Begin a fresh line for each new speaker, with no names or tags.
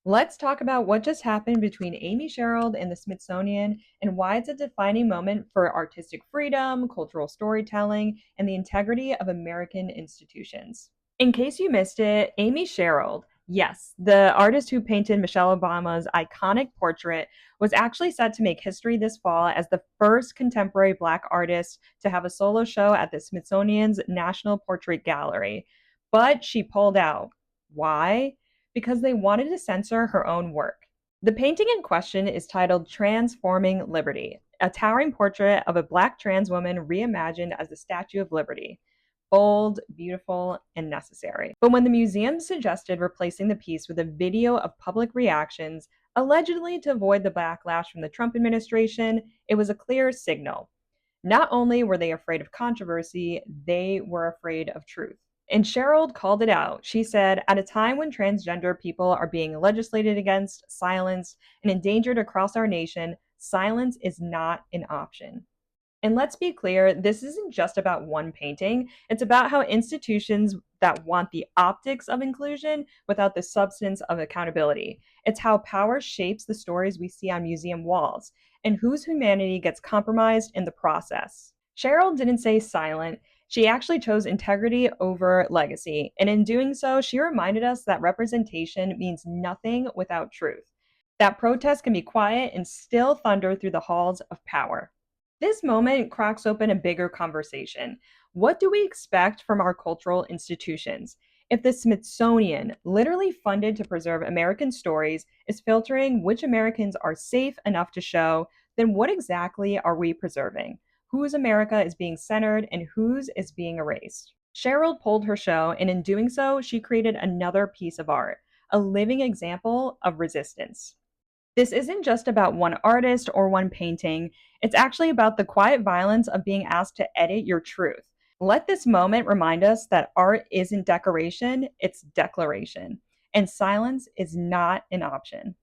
Let's talk about what just happened between Amy Sherald and the Smithsonian and why it's a defining moment for artistic freedom, cultural storytelling, and the integrity of American institutions. In case you missed it, Amy Sherald, yes, the artist who painted Michelle Obama's iconic portrait, was actually set to make history this fall as the first contemporary Black artist to have a solo show at the Smithsonian's National Portrait Gallery. But she pulled out. Why? Because they wanted to censor her own work. The painting in question is titled Transforming Liberty, a towering portrait of a Black trans woman reimagined as the Statue of Liberty. Bold, beautiful, and necessary. But when the museum suggested replacing the piece with a video of public reactions, allegedly to avoid the backlash from the Trump administration, it was a clear signal. Not only were they afraid of controversy, they were afraid of truth. And Sherald called it out. She said, at a time when transgender people are being legislated against, silenced, and endangered across our nation, silence is not an option. And let's be clear, this isn't just about one painting. It's about how institutions that want the optics of inclusion without the substance of accountability. It's how power shapes the stories we see on museum walls and whose humanity gets compromised in the process. Cheryl didn't say silent. She actually chose integrity over legacy. And in doing so, she reminded us that representation means nothing without truth. That protest can be quiet and still thunder through the halls of power. This moment cracks open a bigger conversation. What do we expect from our cultural institutions? If the Smithsonian, literally funded to preserve American stories, is filtering which Americans are safe enough to show, then what exactly are we preserving? Whose America is being centered and whose is being erased? Cheryl pulled her show, and in doing so, she created another piece of art, a living example of resistance. This isn't just about one artist or one painting. It's actually about the quiet violence of being asked to edit your truth. Let this moment remind us that art isn't decoration, it's declaration. And silence is not an option.